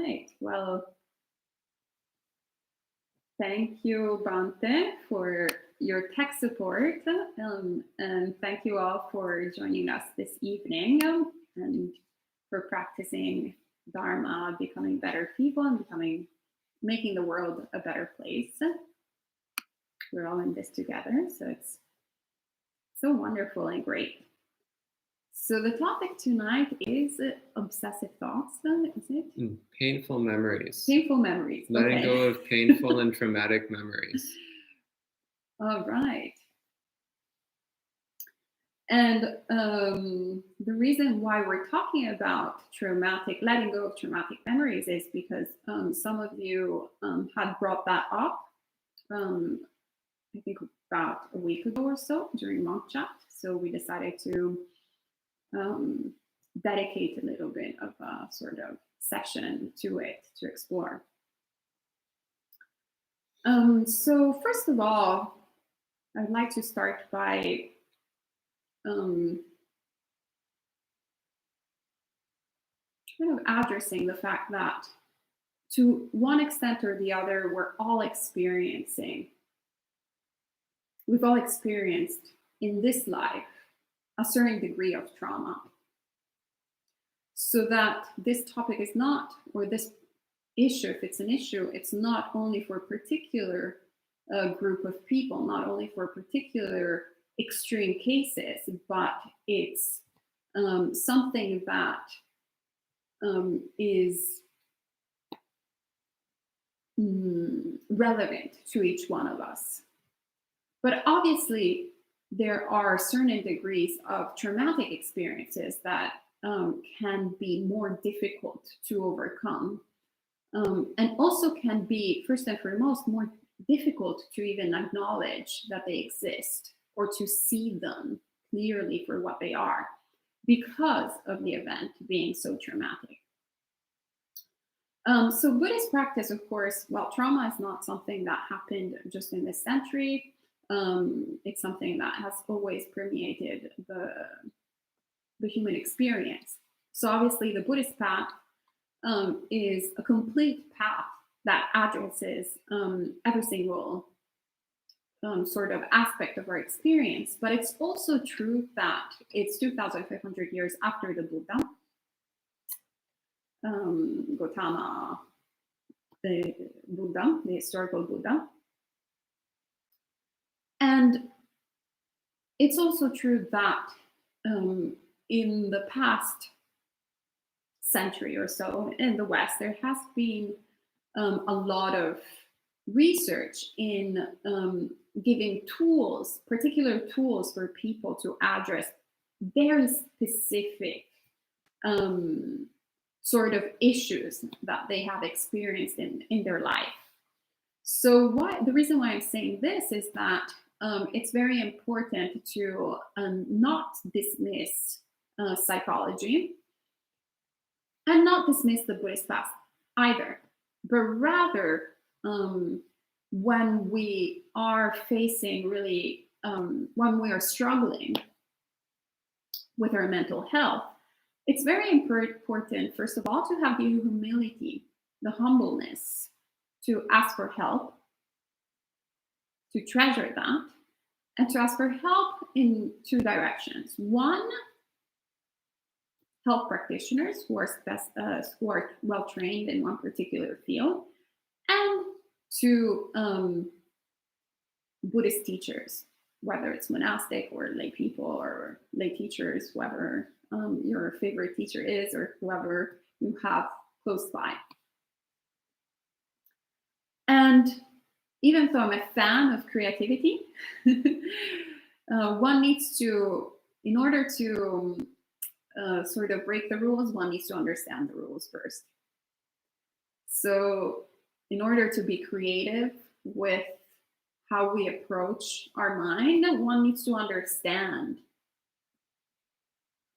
right. Well, thank you, Bante, for your tech support. And thank you all for joining us this evening and for practicing Dharma, becoming better people and making the world a better place. We're all in this together, so it's so wonderful and great. So the topic tonight is obsessive thoughts, is it? Painful memories. Painful memories. Letting go of painful and traumatic memories. All right. And the reason why we're talking about letting go of traumatic memories is because some of you had brought that up, I think about a week ago or so during monk chat. So we decided to dedicate a little bit of a sort of session to it to explore. So first of all, I'd like to start by kind of addressing the fact that to one extent or the other, we've all experienced in this life a certain degree of trauma. So that this topic is not, or this issue, if it's an issue, it's not only for a particular group of people, not only for particular extreme cases, but it's something that is relevant to each one of us. But obviously, there are certain degrees of traumatic experiences that can be more difficult to overcome, and also can be, first and foremost, more difficult to even acknowledge that they exist or to see them clearly for what they are because of the event being so traumatic. So Buddhist practice, of course, well, trauma is not something that happened just in this century. It's something that has always permeated the human experience. So obviously the Buddhist path is a complete path that addresses every single sort of aspect of our experience. But it's also true that it's 2,500 years after the Buddha, Gautama, the Buddha, the historical Buddha. And it's also true that in the past century or so in the West, there has been a lot of research in giving tools, particular tools for people to address very specific sort of issues that they have experienced in their life. So the reason why I'm saying this is that it's very important to not dismiss psychology and not dismiss the Buddhist path either, but rather when we are facing really, when we are struggling with our mental health, it's very important, first of all, to have the humility, the humbleness to ask for help, to treasure that, and to ask for help in two directions. One, health practitioners who are well trained in one particular field, and to Buddhist teachers, whether it's monastic or lay people or lay teachers, whoever your favorite teacher is or whoever you have close by. And even though I'm a fan of creativity, one needs to, in order to sort of break the rules, one needs to understand the rules first. So in order to be creative with how we approach our mind, one needs to understand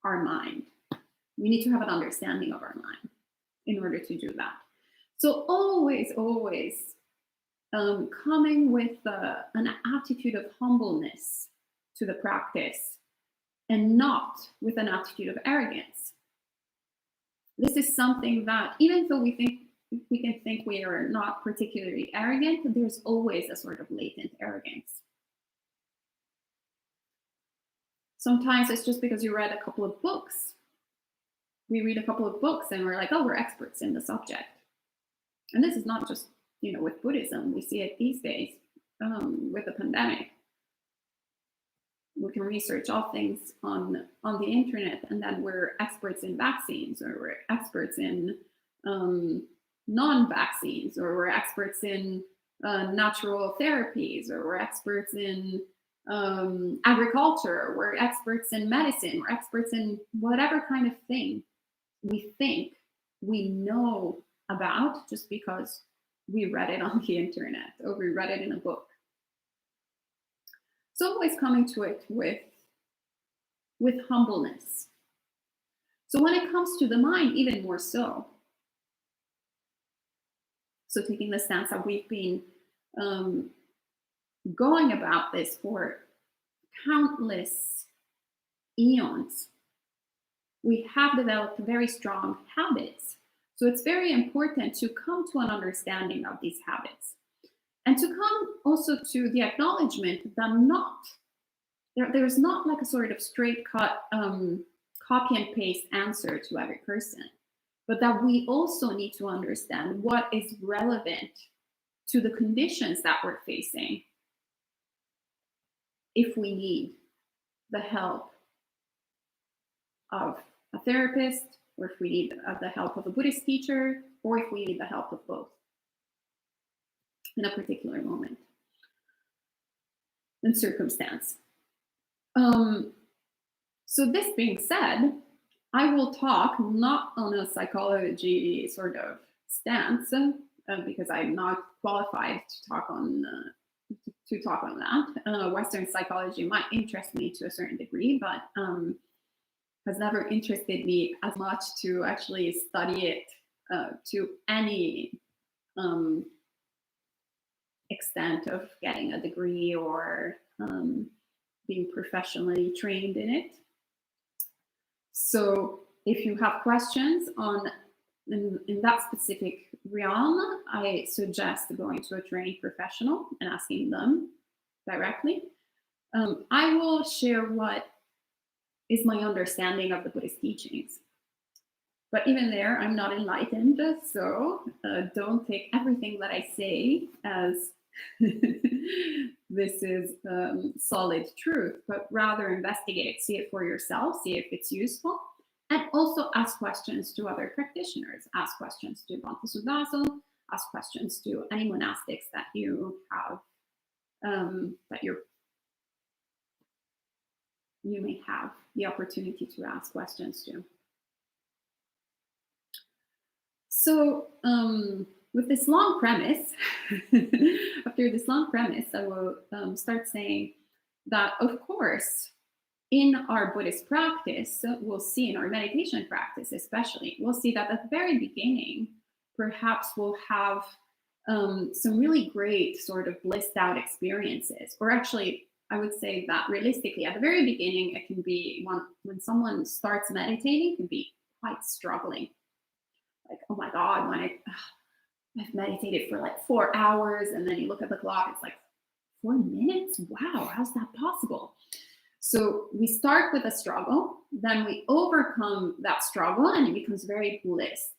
our mind. We need to have an understanding of our mind in order to do that. So always coming with an attitude of humbleness to the practice and not with an attitude of arrogance. This is something that, even though we think we can think we are not particularly arrogant, there's always a sort of latent arrogance. Sometimes it's just because you read a couple of books. We read a couple of books and we're like, oh, we're experts in the subject. And this is not just, with Buddhism. We see it these days with the pandemic. We can research all things on the internet, and then we're experts in vaccines, or we're experts in non-vaccines, or we're experts in natural therapies, or we're experts in agriculture, we're experts in medicine, we're experts in whatever kind of thing we think we know about just because we read it on the internet or we read it in a book. So always coming to it with humbleness. So when it comes to the mind, even more so. So taking the stance that we've been going about this for countless eons, we have developed very strong habits. So it's very important to come to an understanding of these habits, and to come also to the acknowledgement that there's not like a sort of straight cut copy and paste answer to every person, but that we also need to understand what is relevant to the conditions that we're facing if we need the help of a therapist, or if we need the help of a Buddhist teacher, or if we need the help of both in a particular moment and circumstance. So this being said, I will talk not on a psychology sort of stance, because I'm not qualified to talk on that. Western psychology might interest me to a certain degree, but has never interested me as much to actually study it to any extent of getting a degree or being professionally trained in it. So if you have questions in that specific realm, I suggest going to a trained professional and asking them directly. I will share what is my understanding of the Buddhist teachings. But even there, I'm not enlightened, so don't take everything that I say as this is solid truth, but rather investigate, see it for yourself, see if it's useful, and also ask questions to other practitioners, ask questions to Bhante Sudaso, ask questions to any monastics that you have, that you may have the opportunity to ask questions to. So with this long premise, after this long premise, I will start saying that, of course, in our Buddhist practice, we'll see in our meditation practice especially, we'll see that at the very beginning, perhaps we'll have some really great sort of blissed out experiences. Or actually, I would say that realistically, at the very beginning, it can be when someone starts meditating, it can be quite struggling. Like, oh my God, when I've meditated for like 4 hours, and then you look at the clock, it's like 4 minutes? Wow, how's that possible? So we start with a struggle, then we overcome that struggle, and it becomes very blissed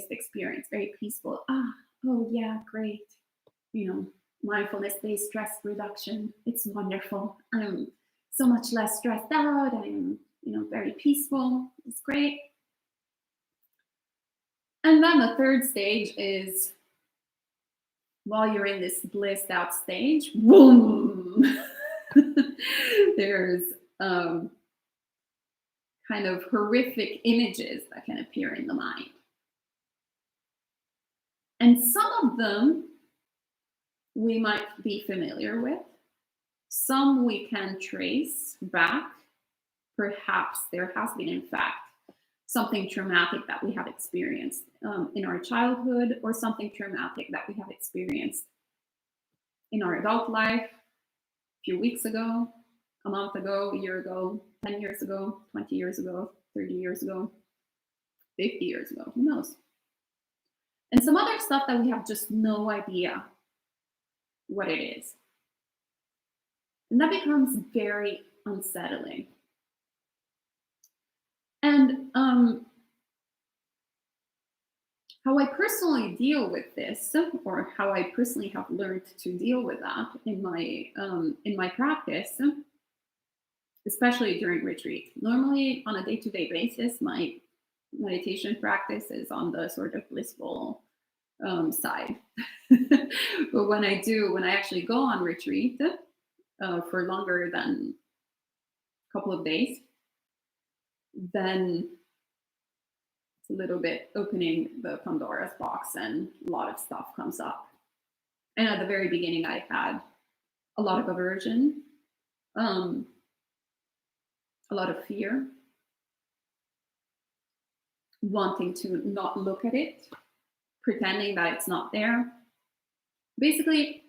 experience, very peaceful. Oh yeah, great. Mindfulness-based stress reduction. It's wonderful. I'm so much less stressed out. I'm, very peaceful. It's great. And then the third stage is, while you're in this blissed out stage, boom, there's kind of horrific images that can appear in the mind. And some of them we might be familiar with. Some we can trace back. Perhaps there has been, in fact, something traumatic that we have experienced in our childhood, or something traumatic that we have experienced in our adult life a few weeks ago, a month ago, a year ago, 10 years ago, 20 years ago, 30 years ago, 50 years ago, who knows? and some other stuff that we have just no idea what it is. And that becomes very unsettling. And how I personally deal with this, or how I personally have learned to deal with that in my practice, especially during retreat. Normally, on a day-to-day basis, my meditation practice is on the sort of blissful side. But when I actually go on retreat for longer than a couple of days, then it's a little bit opening the Pandora's box, and a lot of stuff comes up. And at the very beginning, I had a lot of aversion, a lot of fear, wanting to not look at it, pretending that it's not there. Basically,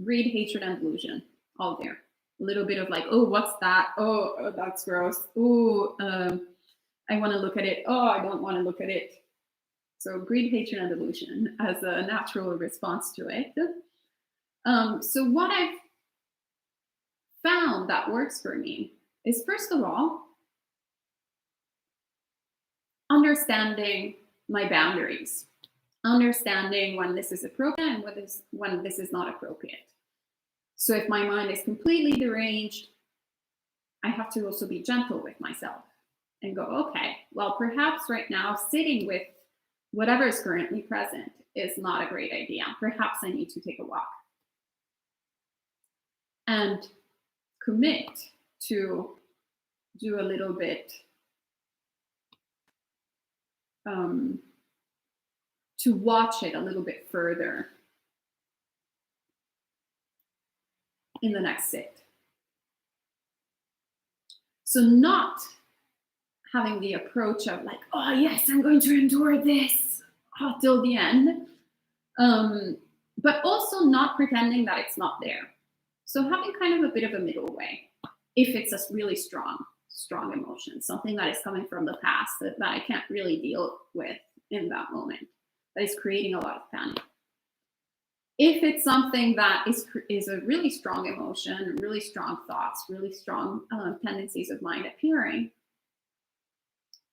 greed, hatred, and delusion, all there. A little bit of like, oh, what's that? Oh, that's gross. Oh, I want to look at it. Oh, I don't want to look at it. So greed, hatred, and delusion as a natural response to it. So what I've found that works for me is, first of all, understanding my boundaries, understanding when this is appropriate and when this is not appropriate. So if my mind is completely deranged, I have to also be gentle with myself and go, okay, well, perhaps right now sitting with whatever is currently present is not a great idea. Perhaps I need to take a walk. And commit to do a little bit, to watch it a little bit further in the next sit. So not having the approach of like, oh yes, I'm going to endure this till the end, but also not pretending that it's not there. So having kind of a bit of a middle way, if it's a really strong emotion, something that is coming from the past that I can't really deal with in that moment, that is creating a lot of panic. If it's something that is a really strong emotion, really strong thoughts, really strong tendencies of mind appearing,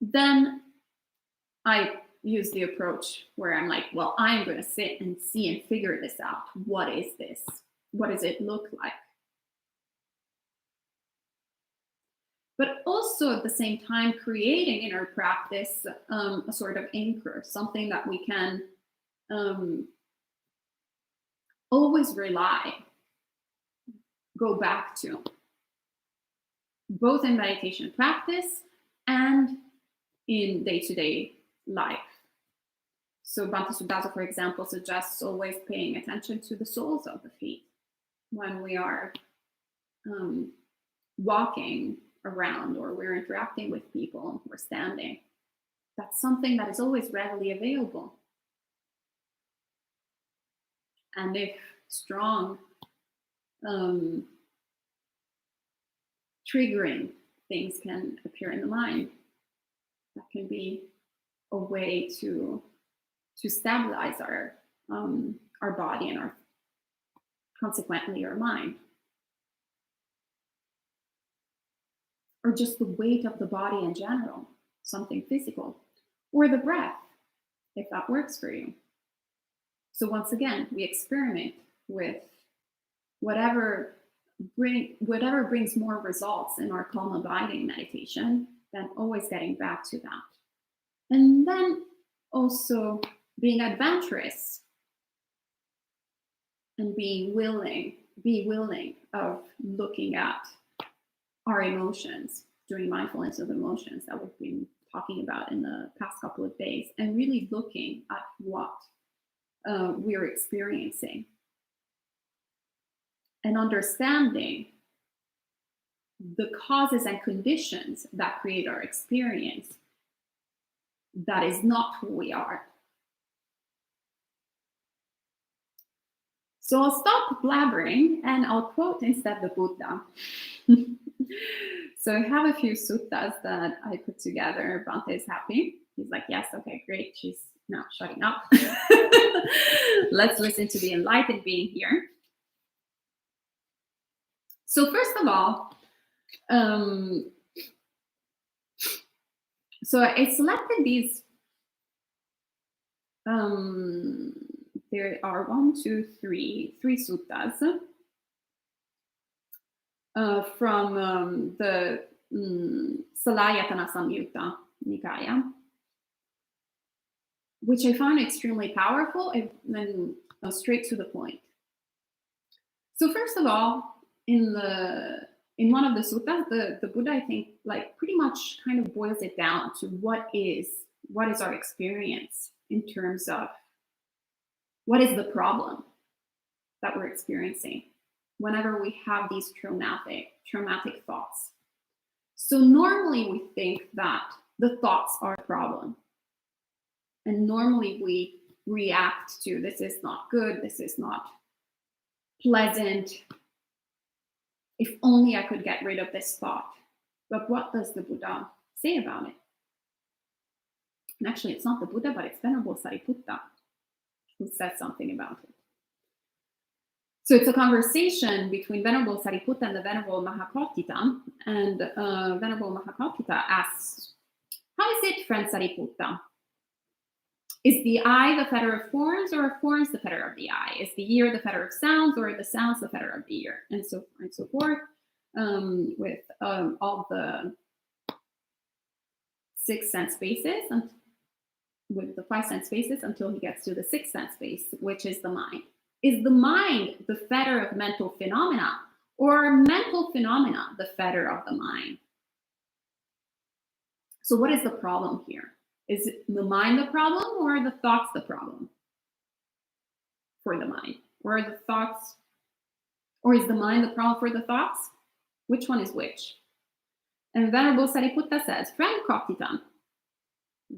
then I use the approach where I'm like, well, I'm going to sit and see and figure this out. What is this? What does it look like? But also at the same time, creating in our practice a sort of anchor, something that we can always go back to, both in meditation practice and in day-to-day life. So Bhante Sudhasa, for example, suggests always paying attention to the soles of the feet when we are walking around, or we're interacting with people, we're standing. That's something that is always readily available. And if strong triggering things can appear in the mind, that can be a way to stabilize our body and consequently our mind. Or just the weight of the body in general, something physical, or the breath, if that works for you. So once again, we experiment with whatever brings more results in our calm abiding meditation, then always getting back to that. And then also being adventurous and be willing of looking at our emotions, doing mindfulness of emotions that we've been talking about in the past couple of days, and really looking at what we're experiencing and understanding the causes and conditions that create our experience. That is not who we are. So I'll stop blabbering and I'll quote instead the Buddha. So I have a few suttas that I put together. Bhante is happy. He's like, yes, okay, great. She's Now shutting up. Let's listen to the enlightened being here. So first of all, so I selected these. There are three suttas from the Salayatana Samyutta Nikaya, which I found extremely powerful and straight to the point. So first of all, in one of the suttas, the Buddha, I think, like pretty much kind of boils it down to what is our experience in terms of what is the problem that we're experiencing whenever we have these traumatic thoughts. So normally we think that the thoughts are a problem. And normally we react to, this is not good, this is not pleasant. If only I could get rid of this thought. But what does the Buddha say about it? And actually, it's not the Buddha, but it's Venerable Sariputta who says something about it. So it's a conversation between Venerable Sariputta and the Venerable Mahakappita. And Venerable Mahakappita asks, how is it, friend Sariputta? Is the eye the fetter of forms, or are forms the fetter of the eye? Is the ear the fetter of sounds, or are the sounds the fetter of the ear? And so forth, with all the 6 sense bases, and with the 5 sense bases, until he gets to the 6th sense base, which is the mind. Is the mind the fetter of mental phenomena, or are mental phenomena the fetter of the mind? So what is the problem here? Is the mind the problem, or are the thoughts the problem for the mind? Or are the thoughts, or is the mind the problem for the thoughts? Which one is which? And Venerable Sariputta says, friend Kappita,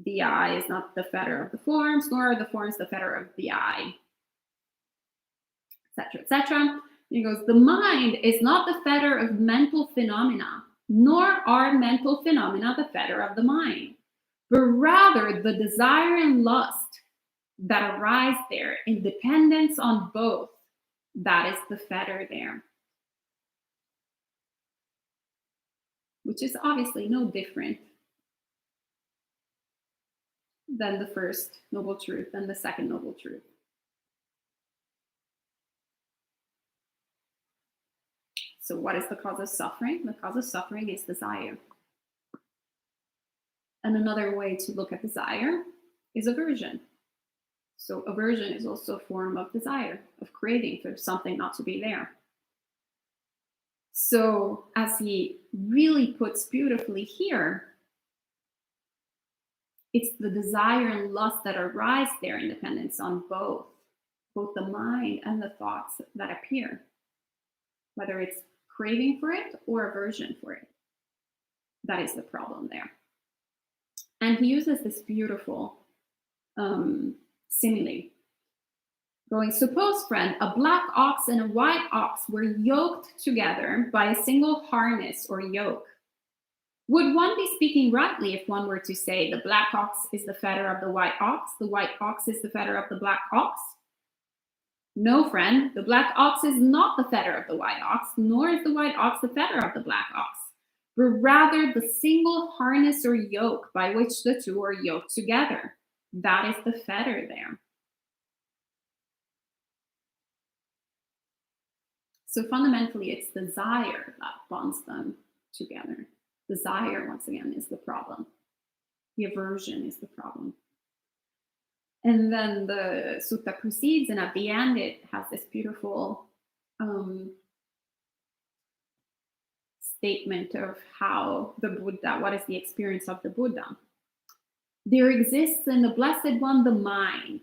the eye is not the fetter of the forms, nor are the forms the fetter of the eye, etc., etc. He goes, the mind is not the fetter of mental phenomena, nor are mental phenomena the fetter of the mind, but rather the desire and lust that arise there in dependence on both, that is the fetter there. Which is obviously no different than the first noble truth and the second noble truth. So what is the cause of suffering? The cause of suffering is desire. And another way to look at desire is aversion. So aversion is also a form of desire, of craving for something not to be there. So as he really puts beautifully here, it's the desire and lust that arise there in dependence on both the mind and the thoughts that appear, whether it's craving for it or aversion for it. That is the problem there. And he uses this beautiful simile, going, suppose, friend, a black ox and a white ox were yoked together by a single harness or yoke. Would one be speaking rightly if one were to say the black ox is the fetter of the white ox ox is the fetter of the black ox? No, friend, the black ox is not the fetter of the white ox, nor is the white ox the fetter of the black ox, but rather the single harness or yoke by which the two are yoked together. That is the fetter there. So fundamentally, it's desire that bonds them together. Desire, once again, is the problem. The aversion is the problem. And then the sutta proceeds, and at the end, it has this beautiful statement of how the Buddha, what is the experience of the Buddha? There exists in the Blessed One the mind.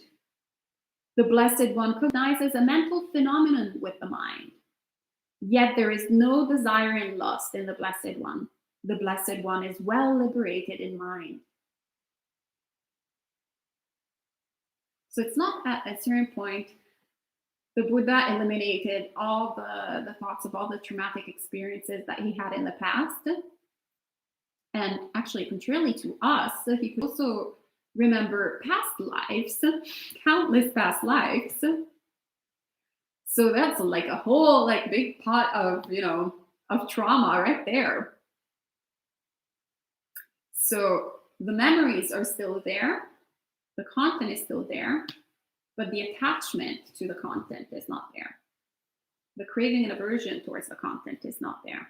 The Blessed One recognizes a mental phenomenon with the mind. Yet there is no desire and lust in the Blessed One. The Blessed One is well liberated in mind. So it's not at a certain point the Buddha eliminated all the thoughts of all the traumatic experiences that he had in the past. And actually, contrarily to us, he could also remember past lives, countless past lives. So that's like a whole like big pot of, of trauma right there. So the memories are still there, the content is still there, but the attachment to the content is not there. The craving and aversion towards the content is not there.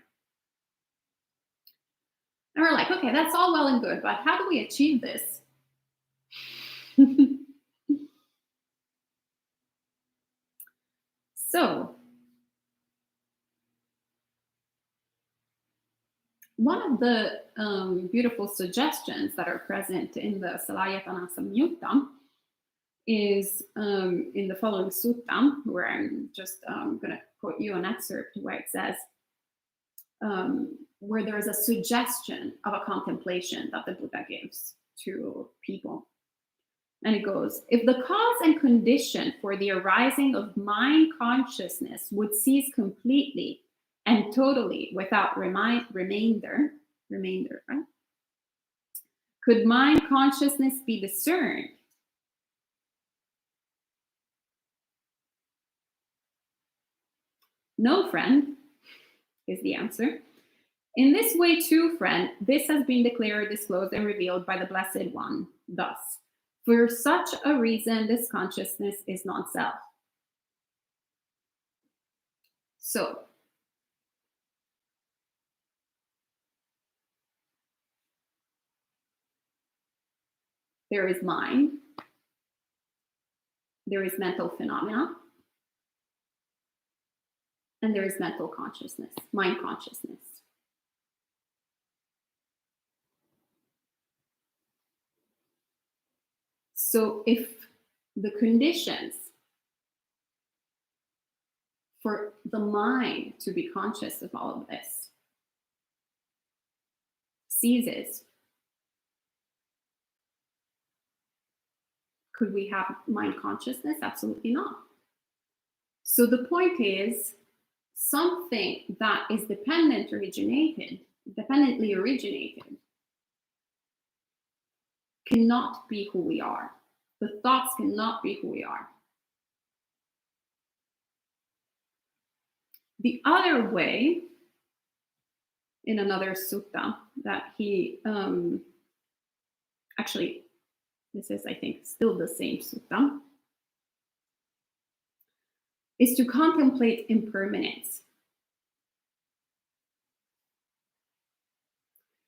And we're like, okay, that's all well and good, but how do we achieve this? So, one of the beautiful suggestions that are present in the Salayatana Samyutta is in the following sutta, where I'm just going to quote you an excerpt where it says, where there is a suggestion of a contemplation that the Buddha gives to people. And it goes, if the cause and condition for the arising of mind consciousness would cease completely and totally without remainder, right? Could mind consciousness be discerned? No, friend, is the answer. In this way, too, friend, this has been declared, disclosed, and revealed by the Blessed One. Thus, for such a reason, this consciousness is not self. So, there is mind, there is mental phenomena, and there is mental consciousness, mind consciousness. So if the conditions for the mind to be conscious of all of this ceases, could we have mind consciousness? Absolutely not. So the point is, something that is dependently originated, cannot be who we are. The thoughts cannot be who we are. The other way, in another sutta that he, actually, this is, I think, still the same sutta, is to contemplate impermanence.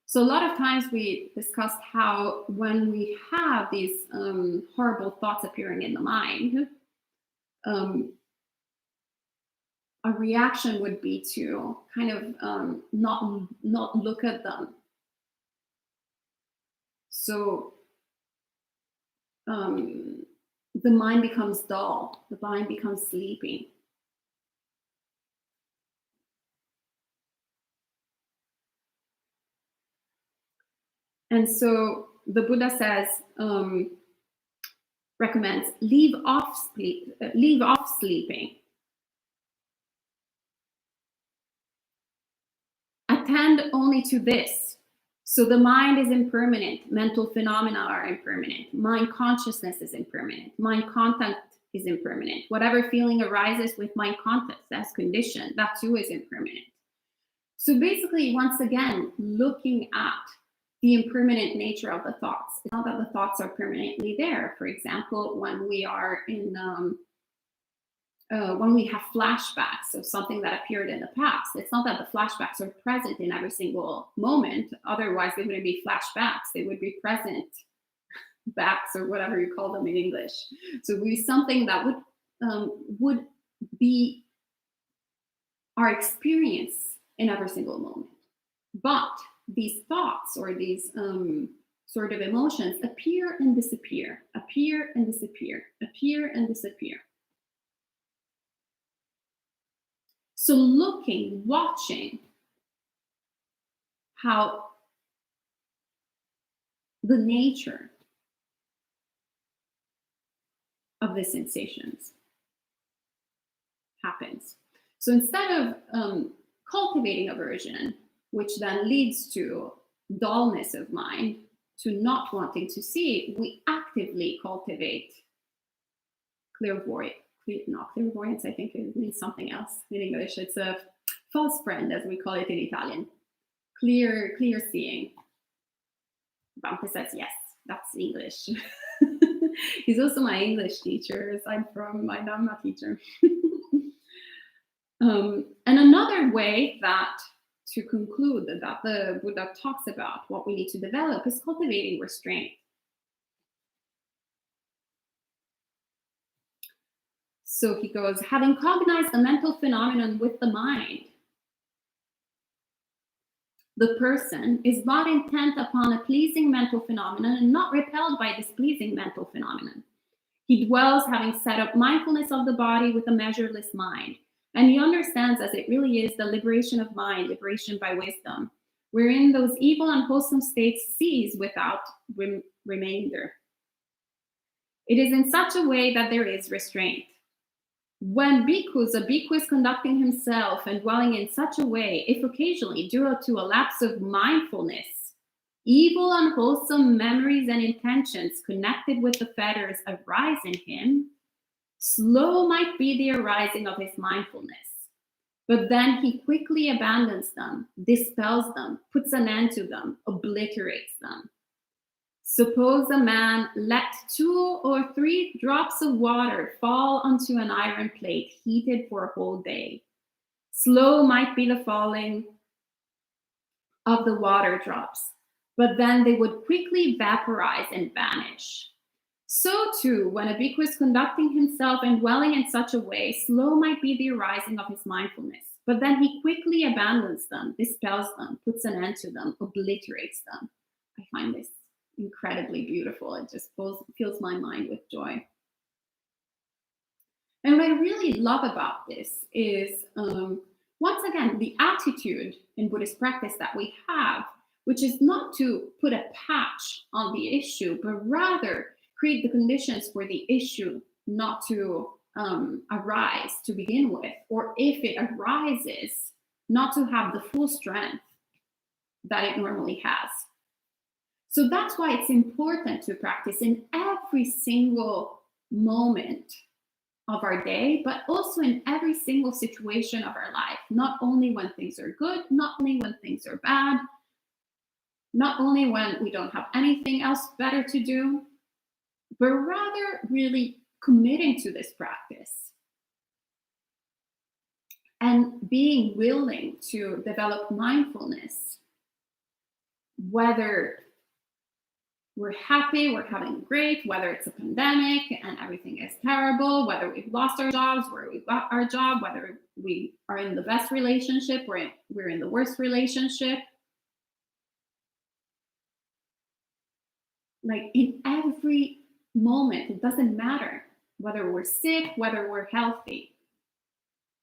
So a lot of times we discussed how when we have these horrible thoughts appearing in the mind, a reaction would be to kind of not look at them. So the mind becomes dull, the mind becomes sleepy. And so the Buddha says, recommends leave off sleeping. Attend only to this. So the mind is impermanent, mental phenomena are impermanent, mind consciousness is impermanent, mind content is impermanent. Whatever feeling arises with mind content as condition, that too is impermanent. So basically, once again, looking at the impermanent nature of the thoughts. It's not that the thoughts are permanently there. For example, when we are in when we have flashbacks of something that appeared in the past, it's not that the flashbacks are present in every single moment. Otherwise, they wouldn't be flashbacks. They would be present backs, or whatever you call them in English. So it would be something that would be our experience in every single moment. But these thoughts or these sort of emotions appear and disappear, appear and disappear, appear and disappear. So looking, watching how the nature of the sensations happens. So instead of cultivating aversion, which then leads to dullness of mind, to not wanting to see, we actively cultivate clairvoyance. Not clairvoyance, I think it means something else in English. It's a false friend, as we call it in Italian. Clear seeing. Bampe says yes, that's English. He's also my English teacher, aside from my Dhamma teacher. And another way that, to conclude, that the Buddha talks about what we need to develop is cultivating restraint. So he goes, having cognized the mental phenomenon with the mind, the person is not intent upon a pleasing mental phenomenon and not repelled by this pleasing mental phenomenon. He dwells, having set up mindfulness of the body with a measureless mind. And he understands as it really is the liberation of mind, liberation by wisdom, wherein those evil and wholesome states cease without remainder. It is in such a way that there is restraint. When a bhikkhu is conducting himself and dwelling in such a way, if occasionally, due to a lapse of mindfulness, evil, unwholesome memories and intentions connected with the fetters arise in him, slow might be the arising of his mindfulness. But then he quickly abandons them, dispels them, puts an end to them, obliterates them. Suppose a man let 2 or 3 drops of water fall onto an iron plate heated for a whole day. Slow might be the falling of the water drops, but then they would quickly vaporize and vanish. So too, when a bhikkhu is conducting himself and dwelling in such a way, slow might be the arising of his mindfulness, but then he quickly abandons them, dispels them, puts an end to them, obliterates them. I find this incredibly beautiful. It just fills my mind with joy. And what I really love about this is, once again, the attitude in Buddhist practice that we have, which is not to put a patch on the issue, but rather create the conditions for the issue not to arise to begin with, or if it arises, not to have the full strength that it normally has. So that's why it's important to practice in every single moment of our day, but also in every single situation of our life, not only when things are good, not only when things are bad, not only when we don't have anything else better to do, but rather really committing to this practice and being willing to develop mindfulness, whether we're happy, we're having great, whether it's a pandemic and everything is terrible, whether we've lost our jobs, where we've got our job, whether we are in the best relationship, we're in the worst relationship. Like in every moment, it doesn't matter whether we're sick, whether we're healthy,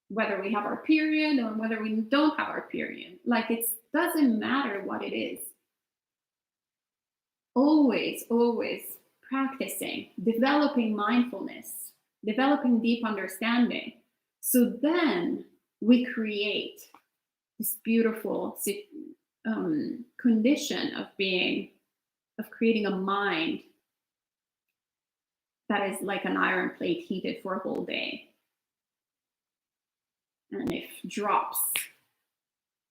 whether we have our period or whether we don't have our period. Like it doesn't matter what it is. Always practicing, developing mindfulness, developing deep understanding. So then we create this beautiful condition of creating a mind that is like an iron plate heated for a whole day. And if drops,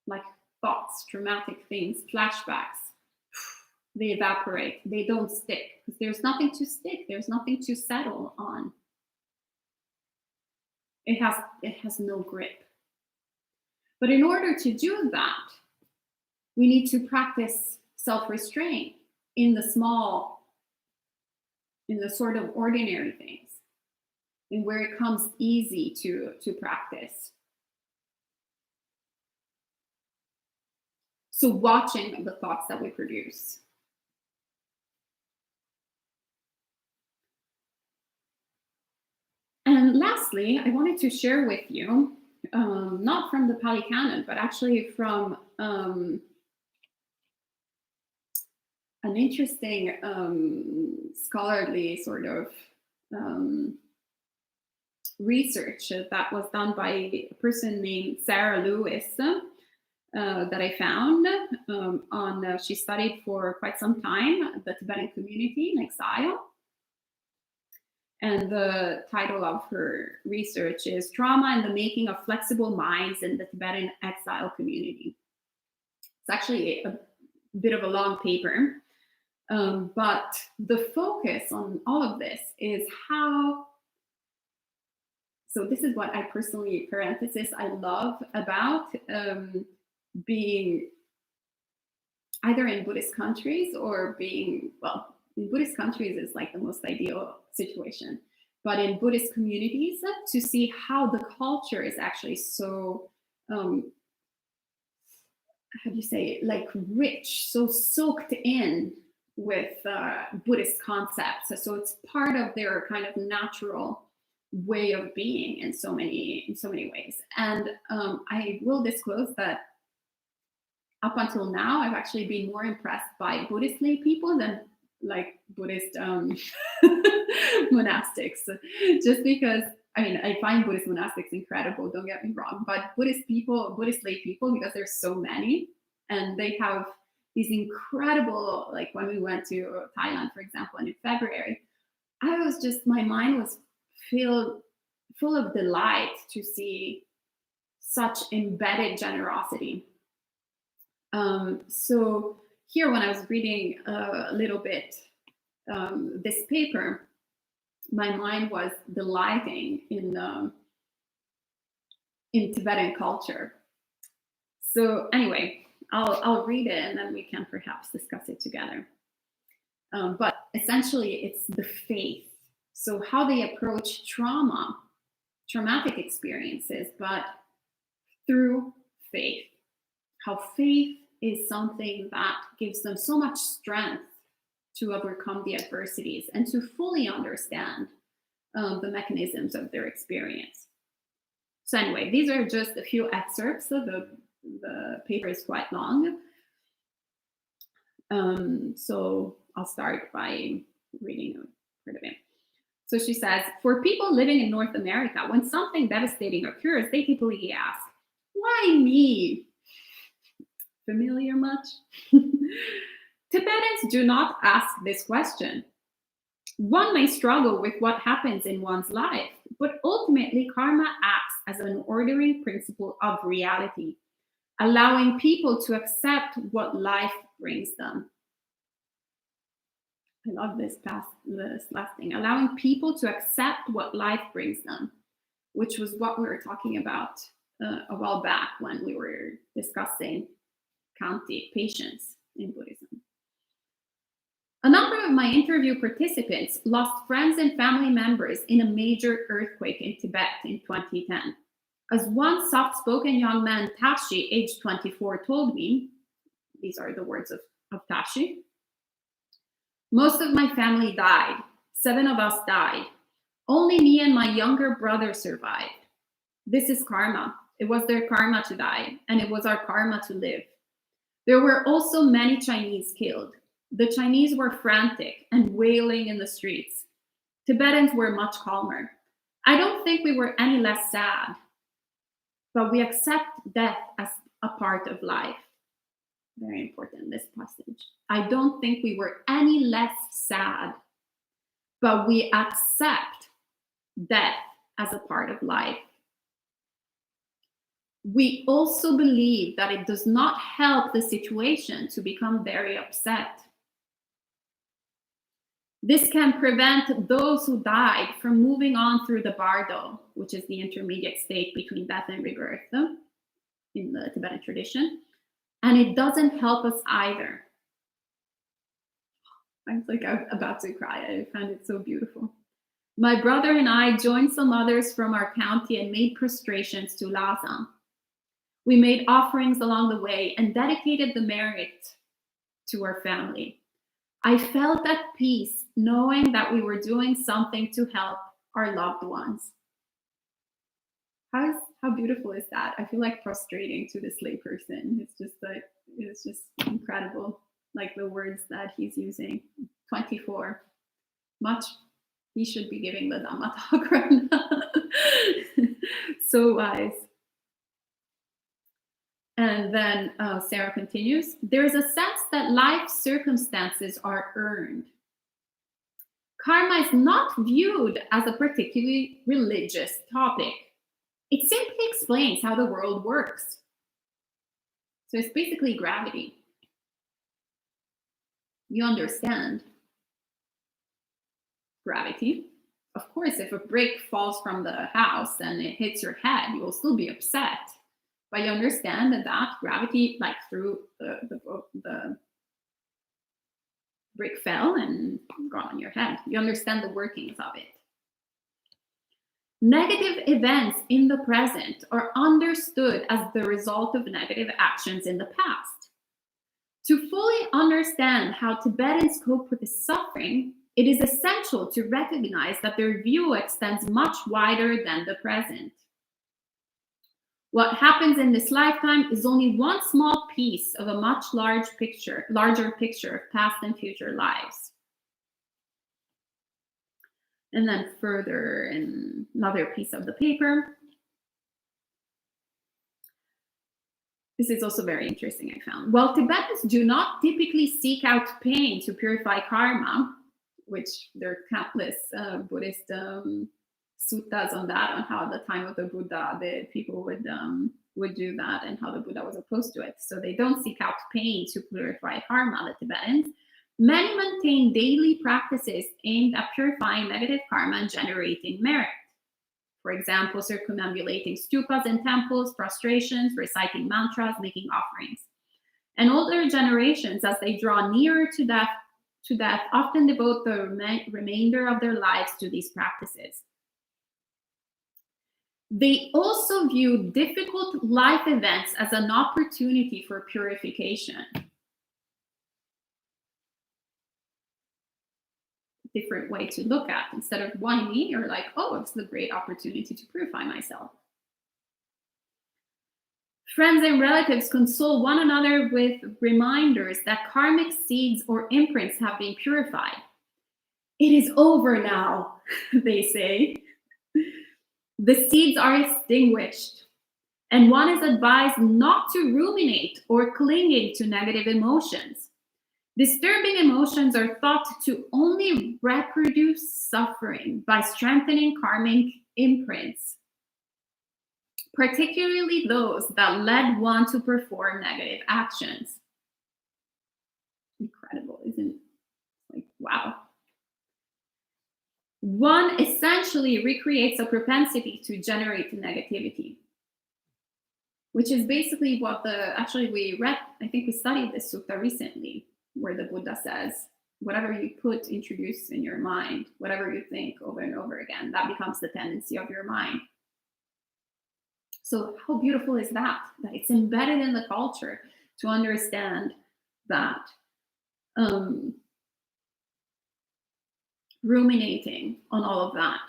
like thoughts, traumatic things, flashbacks, they evaporate, they don't stick, because there's nothing to stick, there's nothing to settle on. It has no grip. But in order to do that, we need to practice self-restraint in the small, in the sort of ordinary things, and where it comes easy to practice. So watching the thoughts that we produce. And lastly, I wanted to share with you, not from the Pali Canon, but actually from an interesting scholarly sort of research that was done by a person named Sarah Lewis. that I found she studied for quite some time the Tibetan community in exile. And the title of her research is Trauma and the Making of Flexible Minds in the Tibetan Exile Community. It's actually a bit of a long paper, but the focus on all of this is how. So this is what I personally, parenthesis, I love about being either in Buddhist countries or being, well, in Buddhist countries is like the most ideal situation, but in Buddhist communities, to see how the culture is actually so, how do you say, like rich, so soaked in with Buddhist concepts. So it's part of their kind of natural way of being in so many ways. And I will disclose that up until now, I've actually been more impressed by Buddhist lay people than like Buddhist monastics. Just because, I mean, I find Buddhist monastics incredible, don't get me wrong, but Buddhist lay people, because there's so many, and they have these incredible, like when we went to Thailand, for example, and in February, my mind was full of delight to see such embedded generosity. So here, when I was reading a little bit this paper, my mind was delighting in Tibetan culture. So anyway, I'll read it and then we can perhaps discuss it together. But essentially, it's the faith. So how they approach traumatic experiences, but through faith. How faith is something that gives them so much strength to overcome the adversities and to fully understand the mechanisms of their experience. So anyway, these are just a few excerpts. So the paper is quite long. So I'll start by reading part of it. So she says, for people living in North America, when something devastating occurs, they typically ask, why me? Familiar much? Tibetans do not ask this question. One may struggle with what happens in one's life, but ultimately karma acts as an ordering principle of reality, allowing people to accept what life brings them. I love this last thing, allowing people to accept what life brings them, which was what we were talking about a while back when we were discussing Khanti, patience in Buddhism. A number of my interview participants lost friends and family members in a major earthquake in Tibet in 2010. As one soft-spoken young man, Tashi, aged 24, told me, these are the words of Tashi, most of my family died. 7 of us died. Only me and my younger brother survived. This is karma. It was their karma to die, and it was our karma to live. There were also many Chinese killed. The Chinese were frantic and wailing in the streets. Tibetans were much calmer. I don't think we were any less sad, but we accept death as a part of life. Very important, this passage. I don't think we were any less sad, but we accept death as a part of life. We also believe that it does not help the situation to become very upset. This can prevent those who died from moving on through the bardo, which is the intermediate state between death and rebirth in the Tibetan tradition. And it doesn't help us either. I'm like about to cry. I found it so beautiful. My brother and I joined some others from our county and made prostrations to Lhasa. We made offerings along the way and dedicated the merit to our family. I felt at peace knowing that we were doing something to help our loved ones. How beautiful is that? I feel like prostrating to this layperson. It's just incredible. Like the words that he's using. 24. He should be giving the Dhamma talk right now. So wise. And then Sarah continues, there is a sense that life circumstances are earned. Karma is not viewed as a particularly religious topic. It simply explains how the world works. So it's basically gravity. You understand gravity. Of course, if a brick falls from the house and it hits your head, you will still be upset. But you understand that gravity, like through the brick fell and got on your head. You understand the workings of it. Negative events in the present are understood as the result of negative actions in the past. To fully understand how Tibetans cope with suffering, it is essential to recognize that their view extends much wider than the present. What happens in this lifetime is only one small piece of a much larger picture of past and future lives. And then further in another piece of the paper. This is also very interesting, I found. While Tibetans do not typically seek out pain to purify karma, which there are countless Buddhist suttas on that, on how at the time of the Buddha, the people would do that and how the Buddha was opposed to it. So they don't seek out pain to purify karma, the Tibetans. Many maintain daily practices aimed at purifying negative karma and generating merit. For example, circumambulating stupas in temples, prostrations, reciting mantras, making offerings. And older generations, as they draw nearer to death, often devote the remainder of their lives to these practices. They also view difficult life events as an opportunity for purification. Different way to look at. Instead of whining, you're like, oh, it's a great opportunity to purify myself. Friends and relatives console one another with reminders that karmic seeds or imprints have been purified. It is over now, they say. The seeds are extinguished, and one is advised not to ruminate or clinging to negative emotions. Disturbing emotions are thought to only reproduce suffering by strengthening karmic imprints, particularly those that led one to perform negative actions. Incredible, isn't it? Like, wow. One essentially recreates a propensity to generate negativity, which is basically what actually we read, I think we studied this sutta recently, where the Buddha says, whatever you introduce in your mind, whatever you think over and over again, that becomes the tendency of your mind. So how beautiful is that? That it's embedded in the culture to understand that ruminating on all of that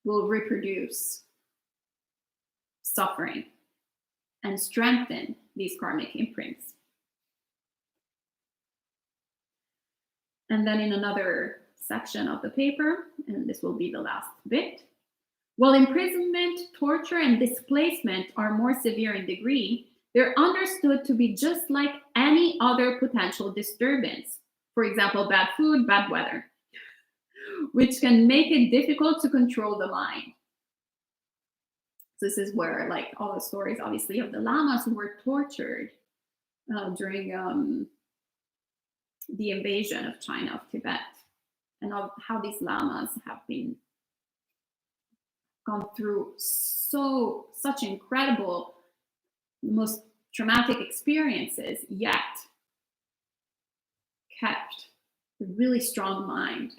will reproduce suffering and strengthen these karmic imprints. And then in another section of the paper, and this will be the last bit, while imprisonment, torture, and displacement are more severe in degree, they're understood to be just like any other potential disturbance. For example, bad food, bad weather, which can make it difficult to control the mind. This is where, like, all the stories, obviously, of the lamas who were tortured during the invasion of China, of Tibet, and of how these lamas have gone through such incredible, most traumatic experiences, yet kept a really strong mind.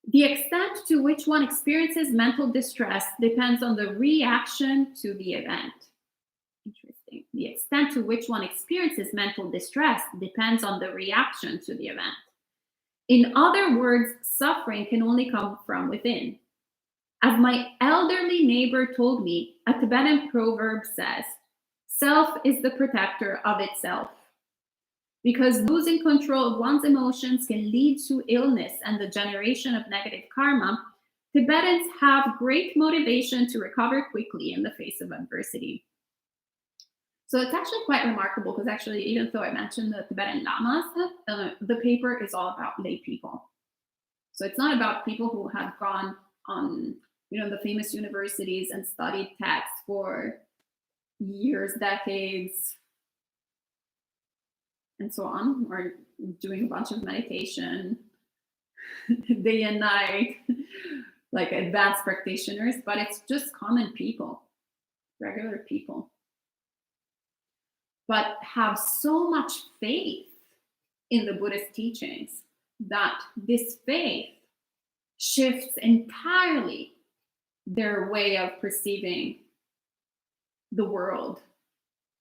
The extent to which one experiences mental distress depends on the reaction to the event. Interesting. The extent to which one experiences mental distress depends on the reaction to the event. In other words, suffering can only come from within. As my elderly neighbor told me, a Tibetan proverb says, self is the protector of itself. Because losing control of one's emotions can lead to illness and the generation of negative karma, Tibetans have great motivation to recover quickly in the face of adversity. So it's actually quite remarkable because actually, even though I mentioned the Tibetan Lamas, the paper is all about lay people. So it's not about people who have gone on, the famous universities and studied texts for years, decades, and so on, or doing a bunch of meditation day and night, like advanced practitioners, but it's just common people, regular people, but have so much faith in the Buddhist teachings that this faith shifts entirely their way of perceiving the world,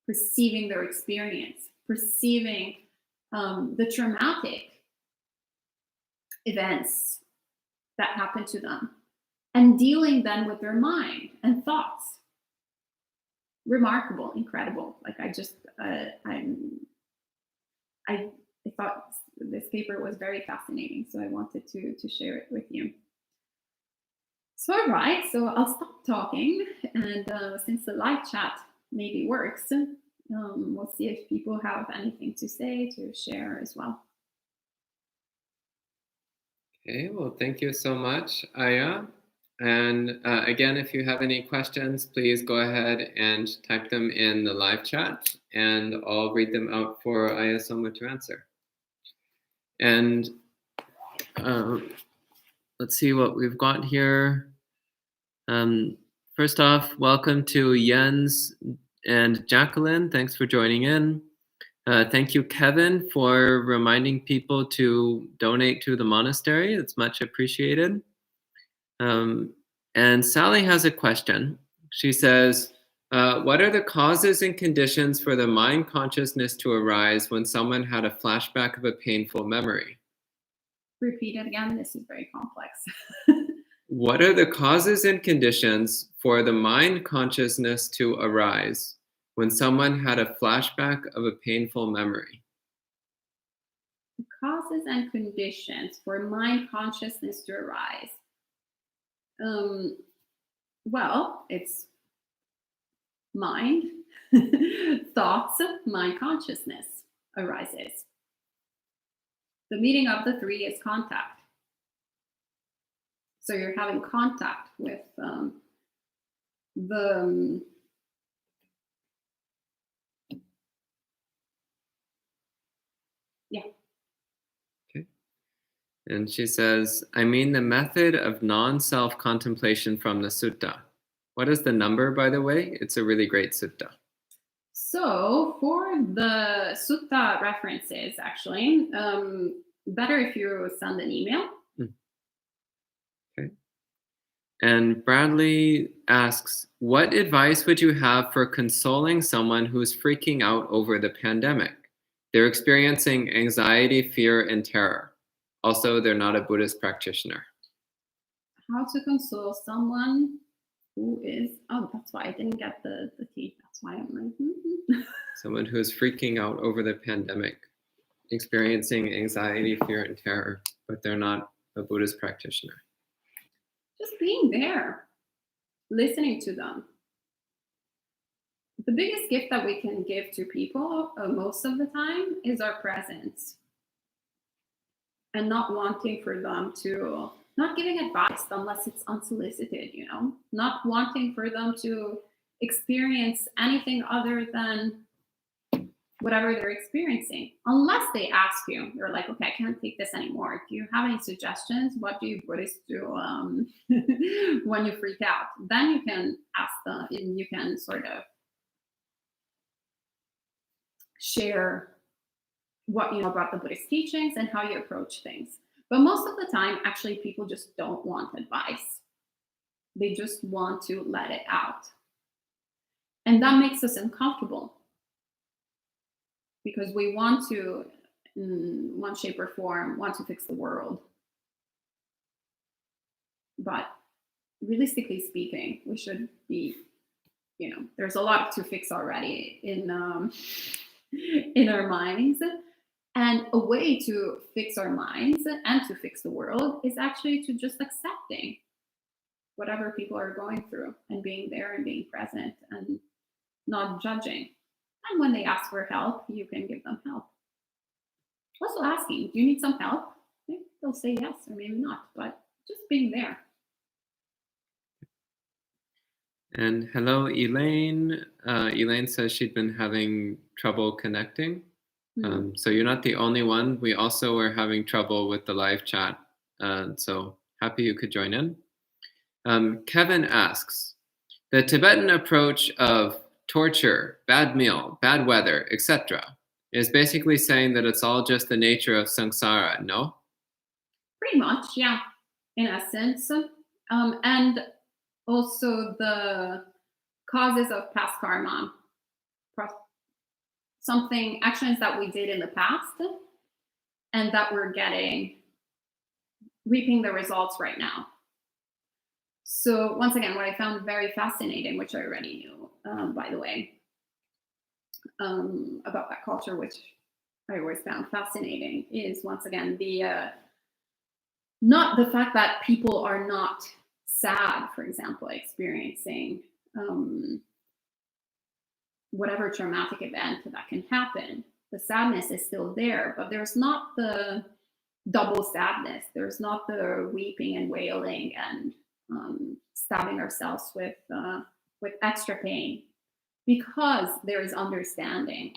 perceiving their experience, perceiving the traumatic events that happen to them, and dealing then with their mind and thoughts. Remarkable, incredible. Like I thought this paper was very fascinating, so I wanted to share it with you. So all right, so I'll stop talking, and since the live chat maybe works, we'll see if people have anything to say, to share as well. Okay, well, thank you so much, Ayya. And again, if you have any questions, please go ahead and type them in the live chat, and I'll read them out for Ayya Soma to answer. And let's see what we've got here. First off, welcome to Jens and Jacqueline. Thanks for joining in. Thank you, Kevin, for reminding people to donate to the monastery. It's much appreciated. And Sally has a question. She says, what are the causes and conditions for the mind consciousness to arise when someone had a flashback of a painful memory? Repeat it again. This is very complex. What are the causes and conditions for the mind consciousness to arise when someone had a flashback of a painful memory? The causes and conditions for mind consciousness to arise. Well, it's mind, thoughts, mind consciousness arises. The meeting of the three is contact. So you're having contact with yeah. Okay. And she says, I mean the method of non-self contemplation from the sutta. What is the number, by the way? It's a really great sutta. So for the sutta references, actually, better if you send an email. Okay. And Bradley asks, what advice would you have for consoling someone who's freaking out over the pandemic? They're experiencing anxiety, fear, and terror. Also, they're not a Buddhist practitioner. How to console someone who is, that's why I didn't get the T. That's why I'm like, Someone who's freaking out over the pandemic, experiencing anxiety, fear, and terror, but they're not a Buddhist practitioner. Just being there, listening to them. The biggest gift that we can give to people most of the time is our presence. And not wanting for them to, not giving advice unless it's unsolicited, not wanting for them to experience anything other than whatever they're experiencing. Unless they ask you, you're like, okay, I can't take this anymore. Do you have any suggestions? What do you Buddhists do when you freak out? Then you can ask them, and you can sort of share what you know about the Buddhist teachings and how you approach things. But most of the time, actually, people just don't want advice. They just want to let it out. And that makes us uncomfortable because we want to, in one shape or form, want to fix the world. But realistically speaking, we should be, there's a lot to fix already in our minds. And a way to fix our minds and to fix the world is actually to just accepting whatever people are going through, and being there and being present and not judging. And when they ask for help, you can give them help. Also asking, do you need some help? Maybe they'll say yes or maybe not, but just being there. And hello, Elaine. Elaine says she'd been having trouble connecting. So you're not the only one. We also were having trouble with the live chat. So happy you could join in. Kevin asks, the Tibetan approach of torture, bad meal, bad weather, etc. is basically saying that it's all just the nature of samsara, no? Pretty much, yeah, in essence. And also the causes of past karma, actions that we did in the past and that we're reaping the results right now. So once again, what I found very fascinating, which I already knew, by the way, about that culture, which I always found fascinating, is once again not the fact that people are not sad, for example, experiencing whatever traumatic event that can happen. The sadness is still there, but there's not the double sadness. There's not the weeping and wailing and stabbing ourselves with extra pain, because there is understanding.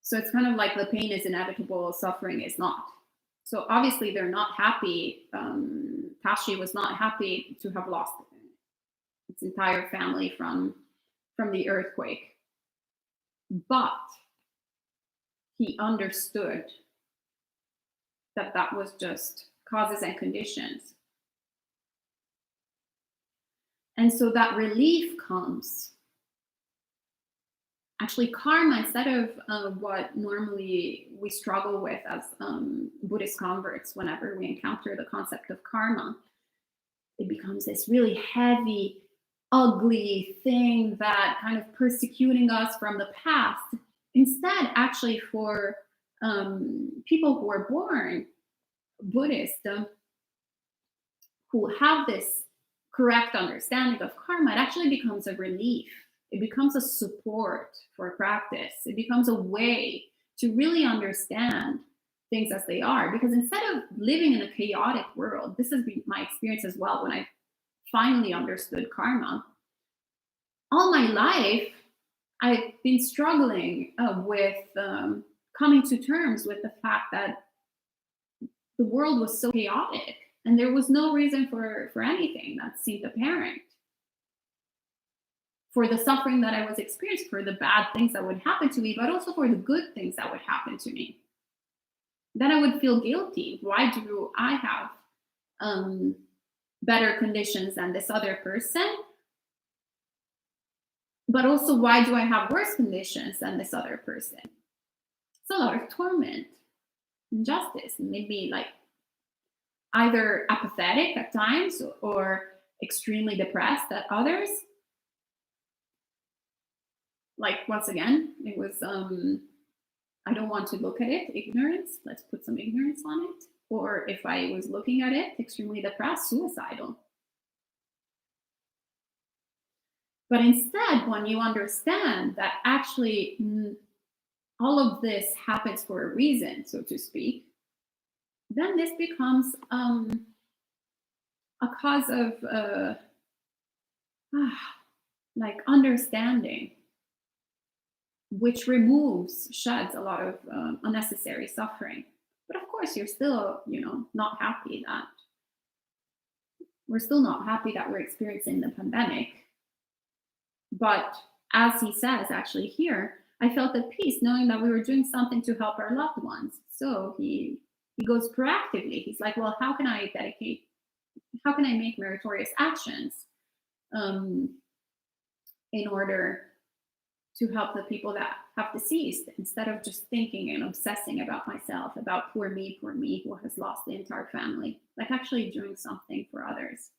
So it's kind of like the pain is inevitable, suffering is not. So obviously they're not happy. Tashi was not happy to have lost its entire family from the earthquake. But he understood that was just causes and conditions. And so that relief comes. Actually, karma, instead of what normally we struggle with as Buddhist converts, whenever we encounter the concept of karma, it becomes this really heavy, ugly thing that kind of persecuting us from the past. Instead, actually, for people who are born Buddhist, who have this correct understanding of karma, it actually becomes a relief. It becomes a support for practice. It becomes a way to really understand things as they are. Because instead of living in a chaotic world, this has been my experience as well when I finally understood karma. All my life, I've been struggling with coming to terms with the fact that the world was so chaotic and there was no reason for anything that seemed apparent. For the suffering that I was experiencing, for the bad things that would happen to me, but also for the good things that would happen to me. Then I would feel guilty. Why do I have better conditions than this other person? But also, why do I have worse conditions than this other person? It's a lot of torment, injustice, and made me like either apathetic at times or extremely depressed at others. Like, once again, it was, I don't want to look at it, ignorance, let's put some ignorance on it. Or if I was looking at it, extremely depressed, suicidal. But instead, when you understand that actually all of this happens for a reason, so to speak, then this becomes a cause of like understanding, which sheds a lot of unnecessary suffering. But of course, you're still, not happy that we're experiencing the pandemic. But as he says, actually here, I felt at peace knowing that we were doing something to help our loved ones. So he goes proactively. He's like, well, how can I make meritorious actions in order to help the people that have deceased, instead of just thinking and obsessing about myself, about poor me who has lost the entire family, like actually doing something for others.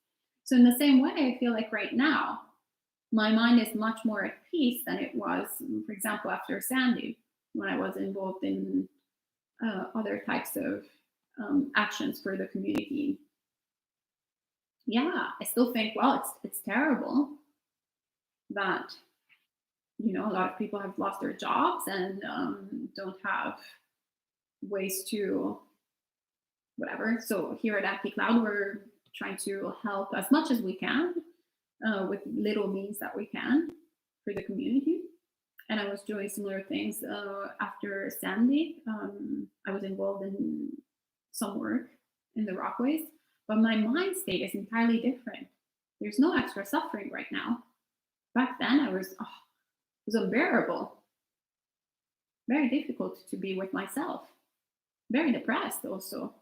So in the same way, I feel like right now, my mind is much more at peace than it was, for example, after Sandy, when I was involved in other types of actions for the community yeah, I still think, well, it's terrible that a lot of people have lost their jobs and don't have ways to whatever. So here at Empty Cloud, we're trying to help as much as we can with little means that we can for the community. And I was doing similar things after Sandy. I was involved in some work in the Rockaways, but my mind state is entirely different. There's no extra suffering right now. Back then, it was unbearable, very difficult to be with myself, very depressed also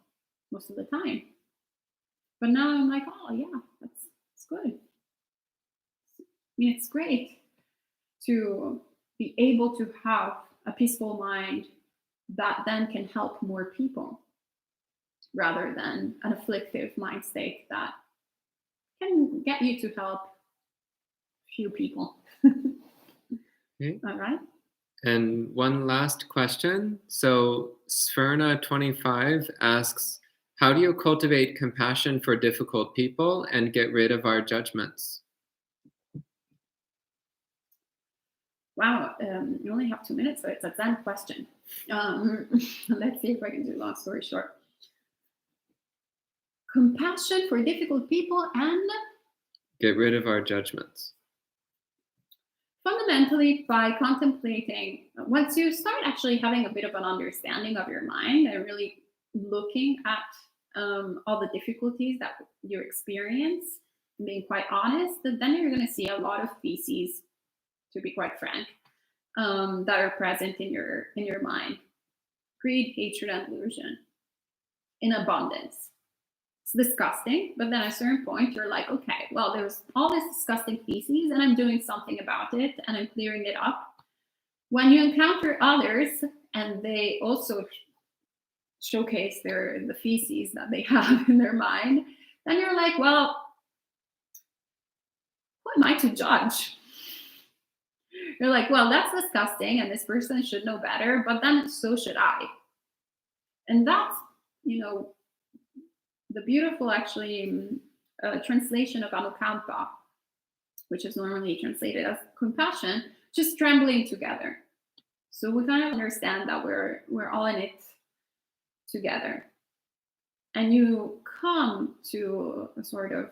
most of the time. But now I'm like, oh yeah, that's good. I mean, it's great to be able to have a peaceful mind that then can help more people rather than an afflictive mind state that can get you to help few people. Okay. All right. And one last question. So Sverna25 asks, how do you cultivate compassion for difficult people and get rid of our judgments? Wow, you only have 2 minutes, so it's a Zen question. Let's see if I can do long story short. Compassion for difficult people and get rid of our judgments. Fundamentally, by contemplating, once you start actually having a bit of an understanding of your mind and really looking at all the difficulties that you experience, and being quite honest, then you're going to see a lot of feces, to be quite frank, that are present in your mind. Greed, hatred, and delusion in abundance. It's disgusting, but then at a certain point you're like, okay, well, there's all this disgusting feces and I'm doing something about it and I'm clearing it up. When you encounter others and they also showcase the feces that they have in their mind, then you're like, well, who am I to judge? You're like, well, that's disgusting and this person should know better, but then so should I. And that's, the beautiful actually translation of anukampa, which is normally translated as compassion, just trembling together. So we kind of understand that we're all in it together. And you come to a sort of,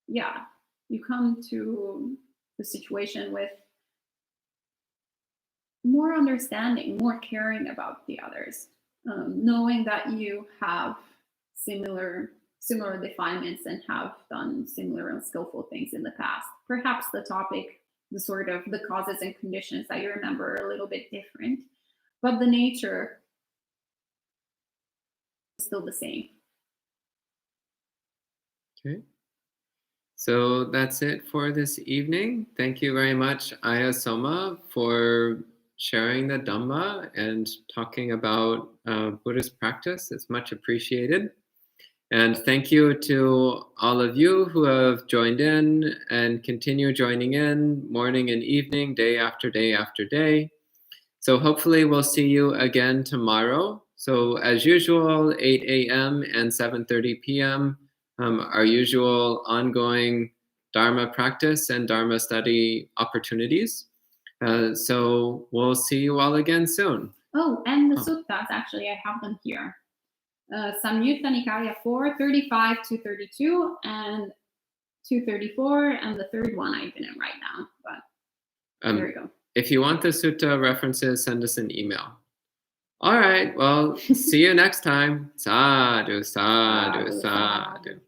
you come to the situation with more understanding, more caring about the others, knowing that you have similar defilements and have done similar unskillful things in the past. Perhaps the topic, the causes and conditions that you remember are a little bit different, but the nature is still the same. Okay. So that's it for this evening. Thank you very much, Ayya Soma, for sharing the Dhamma and talking about Buddhist practice. It's much appreciated. And thank you to all of you who have joined in and continue joining in morning and evening, day after day after day. So hopefully we'll see you again tomorrow. So as usual, 8 a.m. and 7:30 p.m. Our usual ongoing Dharma practice and Dharma study opportunities. So we'll see you all again soon. Oh, and the suttas, actually, I have them here. Samyutta Nikaya 4, 35 to 32, and 234, and the third one I didn't write down, but there we go. If you want the sutta references, send us an email. All right, well, see you next time. Sadhu, sadhu, sadhu.